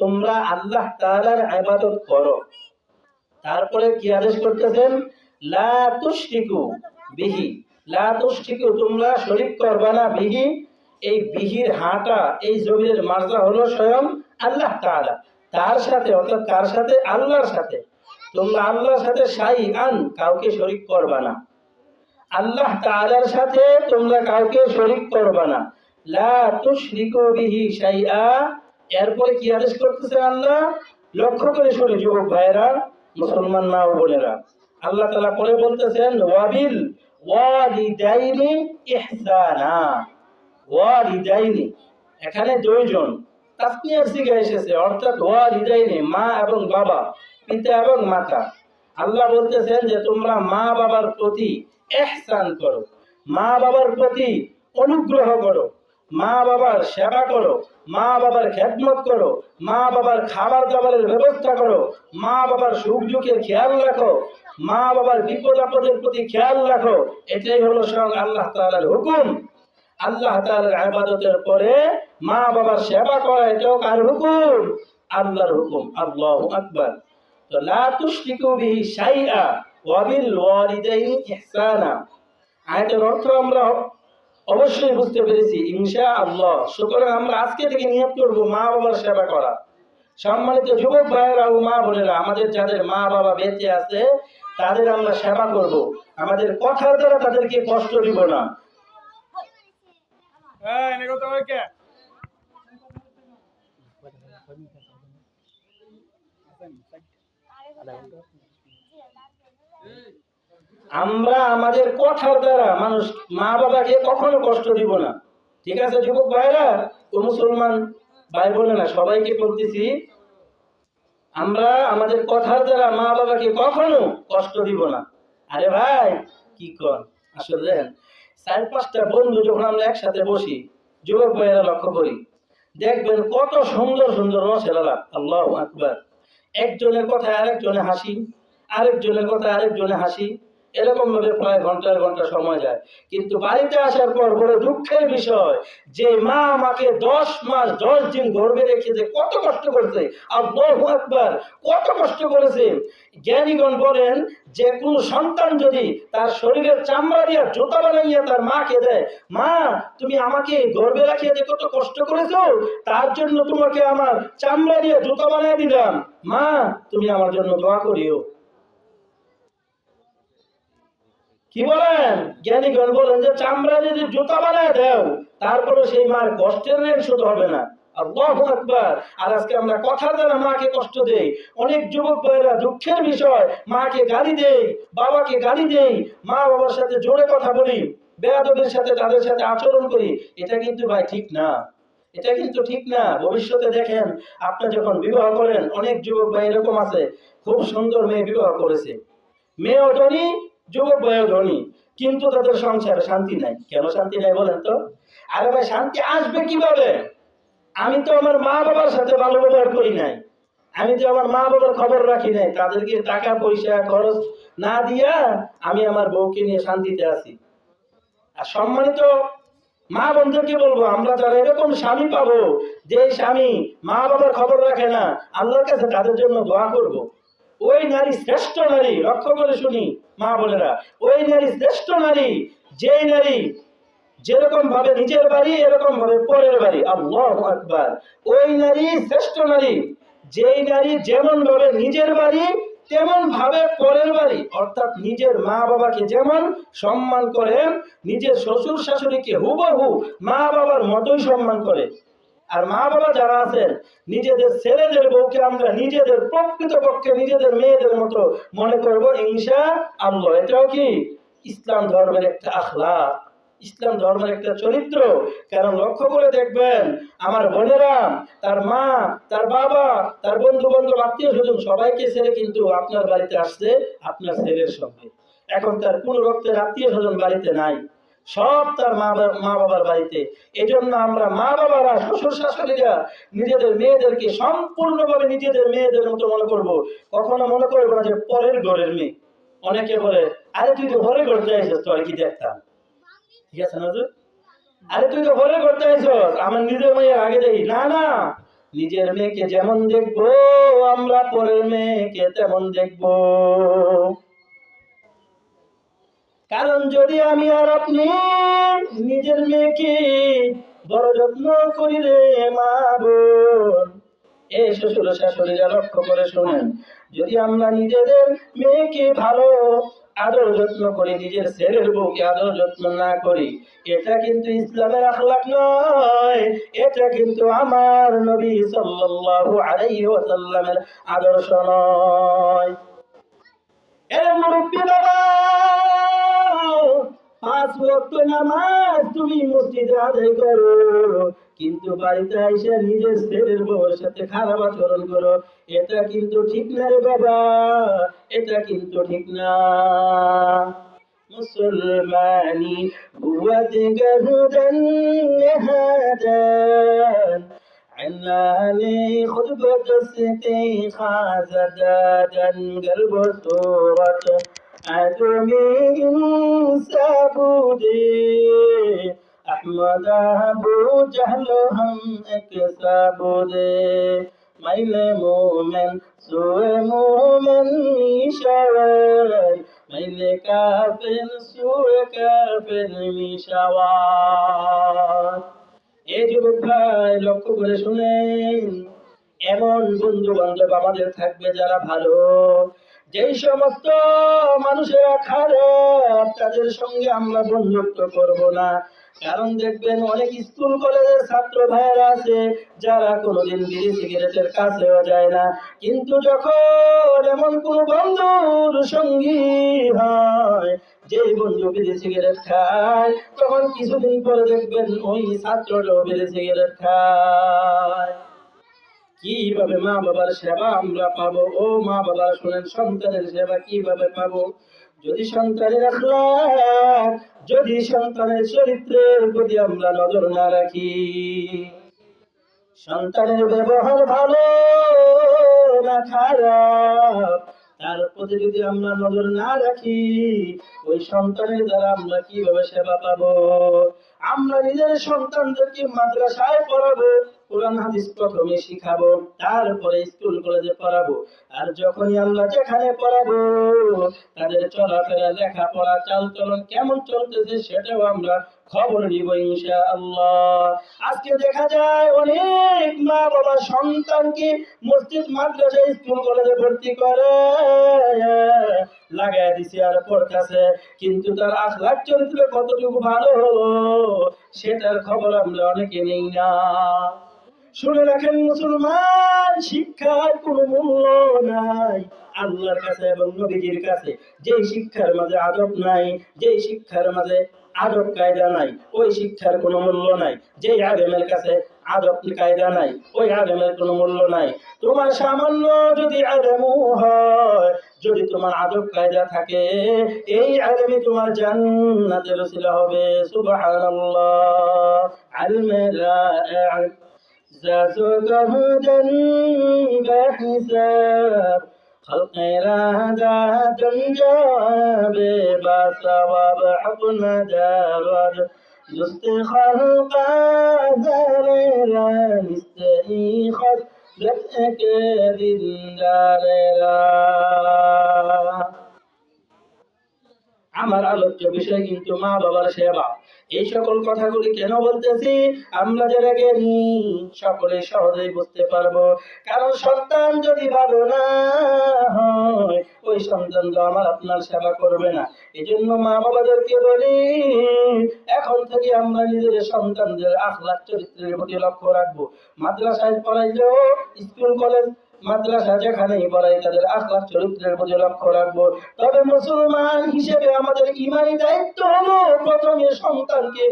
তোমরা আল্লাহ তাআলার ইবাদত করো। তারপরে কি আদেশ করতেছেন? লা তুশরিকু বিহি, লা তুশরিকু, তোমরা শরীক করবা না, বিহি, এই বিহির হাটা, এই জমির মার্জা হলো স্বয়ং আল্লাহ তাআলা, তার সাথে, অর্থাৎ কার সাথে? আল্লাহর সাথে। তোমরা আল্লাহর সাথে শাইআন, কাউকে শরীক করবা না। আল্লাহ তাআলার সাথে তোমরা কাউকে শরীক করবা না। লা তুশরিকু বিহি শাইআ। এরপরে কি আদেশ করতেছে আল্লাহ? লক্ষ্য করে শুনে যুবক ভাইরা, মুসলমান মা ও বোনেরা, আল্লাহ তাআলা পরে বলতেছেন ওয়াবিল ওয়ালিদাইনি ইহসানা। ওয়ালিদাইনি, এখানে দুইজন, তাসনিয়ার সিগা এসেছে, অর্থাৎ ওয়ালিদাইনি, মা এবং বাবা, পিতা এবং মাতা। আল্লাহ বলতেছেন যে তোমরা মা বাবার প্রতি ইহসান করো, মা বাবার প্রতি অনুগ্রহ করো, মা বাবার সেবা করো, মা বাবার খেদমত করো, মা বাবার খাবার দাবারের ব্যবস্থা করো, মা বাবার সুখ দুঃখের খেয়াল রাখো, মা বাবার বিপদ আপদের প্রতি খেয়াল রাখো। এটাই হলো স্বয়ং আল্লাহ তাআলার হুকুম। আল্লাহ তাআলার ইবাদতের পরে মা বাবার সেবা করা, এটাও কার হুকুম? আল্লাহর হুকুম। আল্লাহু আকবার। তো লা তুশরিকু বিহি শাইআ ওয়া বিল ওয়ালিদাইনি ইহসানা, আয়াতের অর্থ আমরা অবশ্যই বুঝতে পেরেছি ইনশাআল্লাহ। সুতরাং আমরা আজকে থেকে নিয়ত করব মা বাবার সেবা করা। সম্মানিত যুবক ভাইয়েরা ও মা বোনেরা, আমাদের যাদের মা বাবা বেঁচে আছে তাদের আমরা সেবা করব, আমাদের কথার দ্বারা তাদেরকে কষ্ট দিব না। আমরা আমাদের কথার দ্বারা মানুষ মা বাবাকে কখনো কষ্ট দিব না। ঠিক আছে যুবক ভাইরা ও মুসলমান ভাই বোনেরা, সবাইকে বলতেছি, আমরা আমাদের কথার দ্বারা মা বাবাকে কখনো কষ্ট দিব না। আরে ভাই কি কর, আসলে চার পাঁচটা বন্ধু যখন আমরা একসাথে বসি, যুবক ভাইয়েরা লক্ষ্য করি, দেখবেন কত সুন্দর সুন্দর রসের আলাপ। আল্লাহু আকবার। একজনের কথায় আরেকজনে হাসি, আরেকজনের কথায় আরেকজনে হাসি, এরকম ভাবে প্রায় ঘন্টার ঘন্টা সময় যায়। কিন্তু বাড়িতে আসার পর বড় দুঃখের বিষয়, যে মা আমাকে 10 মাস 10 দিন গর্ভে রেখে যে কত কষ্ট করেছে, আল্লাহু আকবার, কত কষ্ট করেছে। জ্ঞানীগণ বলেন যে কোন সন্তান যদি তার শরীরের চামড়া দিয়ে জুতা বানাইয়া তার মাকে দেয়, মা তুমি আমাকে গর্ভে রাখিয়ে যে কত কষ্ট করেছো, তার জন্য তোমাকে আমার চামড়া দিয়ে জুতা বানিয়ে দিলাম, মা তুমি আমার জন্য দোয়া করিও। কি বলেন? জ্ঞানীগণ বলেন যে চামড়া যদি জুতা বানায় দাও, তারপরে সেই মার কষ্টের ঋণ শোধ হবে না। আল্লাহু আকবার। আর আজকে আমরা কথা দ্বারা মাকে কষ্ট দেই। অনেক যুবক ভাইরা, দুঃখের বিষয়, মাকে গালি দেই, বাবাকে গালি দেই, মা বাবার সাথে জোরে কথা বলি, বেয়াদবের সাথে তাদের সাথে আচরণ করি। এটা কিন্তু ভাই ঠিক না, এটা কিন্তু ঠিক না। ভবিষ্যতে দেখেন, আপনি যখন বিবাহ করেন, অনেক যুবক ভাই এরকম আছে, খুব সুন্দর মেয়ে বিবাহ করেছে, মেয়েও ধনী, যুবক ভাইও ধনী, কিন্তু তাদের সংসারে শান্তি নাই। কেন শান্তি নাই বলেন তো? আরে ভাই শান্তি আসবে কিভাবে? আমি তো আমার মা বাবার সাথে ভালো ব্যবহার করি নাই, আমি তো আমার মা বাবার খবর রাখি নাই, তাদেরকে টাকা পয়সা খরচ না দিয়া আমি আমার বউকে নিয়ে শান্তিতে আছি। আর সম্মানিত মা বন্ধুকে বলবো, আমরা যারা এরকম স্বামী পাবো, যে স্বামী মা বাবার খবর রাখে না, আল্লাহর কাছে তাদের জন্য দোয়া করব। ওই নারী শ্রেষ্ঠ নারী, লক্ষ্য করে শুনি মা বোনেরা, ওই নারী শ্রেষ্ঠ নারী, যেই নারী যেরকম ভাবে নিজের বাড়ি এরকম ভাবে পরের বাড়ি। আল্লাহু আকবার। ওই নারী শ্রেষ্ঠ নারী, যেই নারী যেমন ভাবে নিজের বাড়ি তেমন ভাবে পরের বাড়ি, অর্থাৎ নিজের মা বাবাকে যেমন সম্মান করে, নিজের শ্বশুর শাশুড়িকে হুবহু মা বাবার মতোই সম্মান করে। আর মা বাবা যারা আছেন, নিজেদের ছেলেদের বউকে আমরা নিজেদের প্রকৃতপক্ষে নিজেদের মেয়েদের মতো মনে করবো ইনশাআল্লাহ। এটাও কি ইসলাম ধর্মের একটা আখলাক, ইসলাম ধর্মের একটা চরিত্র। কারণ লক্ষ্য করে দেখবেন আমার বোনেরা, তার মা, তার বাবা, তার বন্ধু বান্ধব, আত্মীয় স্বজন সবাইকে ছেড়ে কিন্তু আপনার বাড়িতে আসছে আপনার ছেলের সঙ্গে। এখন তার কোন রক্তের আত্মীয় স্বজন বাড়িতে নাই, সব তার মা বাবার বাড়িতে। এজন্য আমরা মা বাবারা, শ্বশুর শাশুড়িরা নিজেদের মেয়েদেরকে সম্পূর্ণভাবে নিজেদের মেয়েদের মতো মনে করব। কখনো মনে করবো না যে পরের ঘরের মেয়ে। অনেকে বলে, আরে তুই তো ঘরে ঘর যাইছিস, তোর কি দেখতাম। ঠিক আছে না? আরে তুই তো ঘরে করতে আইছস, আমার নিজের মেয়ের আগে দেই না, না, নিজের মেয়েকে যেমন দেখবো আমরা পরের মেয়েকে তেমন দেখবো। কারণ যদি আমি আর আপনি নিজের মেয়েকে বড় যত্ন করি রে মা বোন, এ শ্বশুর শাশুড়িরা লক্ষ্য করে শোনেন, যদি আমরা নিজেদের মেয়েকে ভালো আদর যত্ন করি, নিজের ছেলের বউকে আদর যত্ন না করি, এটা কিন্তু ইসলামের আখলাক নয়, এটা কিন্তু আমার নবী সাল্লাল্লাহু আলাইহি ওয়াসাল্লামের আদর্শ নয়। এ মুরব্বি বাবা, 5 ওয়াক্ত নামাজ তুমি মসজিদে আদায় করো, কিন্তু বাড়িতে এসে নিজের ছেলের বউয়ের সাথে খারাপ আচরণ করো, এটা কিন্তু ঠিক না রে বাবা, এটা কিন্তু ঠিক না। মুসলমানি হুয়া দিগহুদান নেহাদান عناني خطبة استيقاظ زادا قلب صورة عدمي سابودي أحمد أبو جهل هم اكسابودي ميل مومن سوء مومن ميشوار ميل كافر سوء كافر ميشوار। এই যুবক ভাই লক্ষ্য করে শুনেন, এমন বন্ধু বান্ধব আমাদের থাকবে যারা ভালো, যেই সমস্ত মানুষেরা খারাপ তাদের সঙ্গে আমরা বন্ধুত্ব করব না। কারণ দেখবেন অনেক স্কুল কলেজের ছাত্র ভাইয়েরা আছে যারা কোনোদিন বিড়ি সিগারেটের কাছেও যায় না, কিন্তু যখন এমন কোন বন্ধুর সঙ্গী হয়, যে বন্ধু বিড়ি সিগারেট খায়, তখন কিছুদিন পরে দেখবেন ওই ছাত্রটাও বিড়ি সিগারেট খায়। কিভাবে মা বাবার সেবা আমরা পাবো? ও মা বাবা শুনেন, সন্তানের সেবা কিভাবে পাবো? যদি সন্তানের আখলাক, যদি সন্তানের চরিত্রের প্রতি আমরা নজর না রাখি, সন্তানের ব্যবহার ভালো না খারাপ তার প্রতি যদি আমরা নজর না রাখি, ওই সন্তানের দ্বারা আমরা কিভাবে সেবা পাবো? আমরা নিজের সন্তানদেরকে মাদ্রাসায় পড়াবো, কোরআন হাদিস প্রথমে শিখাবো, তারপরে স্কুল কলেজে পড়াবো। আর যখনই আমরা যেখানে পড়াবো তাদের চলাফেরা, লেখাপড়া, চালচলন কেমন চলতেছে সেটাও আমরা খবর নিব ইনশাআল্লাহ। আজকে দেখা যায় অনেক মা বাবা সন্তানকে মসজিদ, মাদ্রাসা, স্কুল কলেজে ভর্তি করে লাগাই দিছে আর পড়তেছে, কিন্তু তার আখলাক চরিত্র কতটুকু ভালো হলো সেটার খবর আমরা অনেকে নেই না। শুনে রাখেন মুসলমান, শিক্ষার কোনো মূল্য নাই আল্লাহর কাছে এবং নবীজির কাছে। যেই শিক্ষার মাঝে আদব নাই, যেই শিক্ষার মাঝে আদব কায়দা নাই, ওই শিক্ষার কোনো মূল্য নাই। যেই আলেমের কাছে আদব কায়দা নাই, ওই আলেমের কোনো মূল্য নাই। তোমার সামান্য যদি আলেমও হয়, যদি তোমার আদব কায়দা থাকে, এই আলেমই তোমার জান্নাতের ওসিলা হবে। সুবহানাল্লাহ। আলমেরা زادك هدى بحساب خلق رادات جواب بثواب حقنا دارد جست خلق ذريرا مستيخذ لك دارا। আমার আলোচ্য বিষয় কিন্তু মা বাবার সেবা। এই সকল কথাগুলি কেন বলতেছি, আমরা যারা জ্ঞানী সকলে সহজেই বুঝতে পারবো। কারণ সন্তান যদি ভালো না হয়, ওই সন্তান তো আমার আপনার সেবা করবে না। এই জন্য মা বাবাদেরকে বলি, এখন থেকে আমরা নিজের সন্তানদের আখলাক চরিত্রের প্রতি লক্ষ্য রাখবো। মাদ্রাসায় পড়াইলেও, স্কুল কলেজ মাদ্রাসা যেখানেই পড়াই, তাদের আখলাক চরিত্রের প্রতি লক্ষ্য রাখবো। তবে মুসলমান হিসেবে আমাদের ইমানি দায়িত্ব হলো প্রথমে সন্তানকে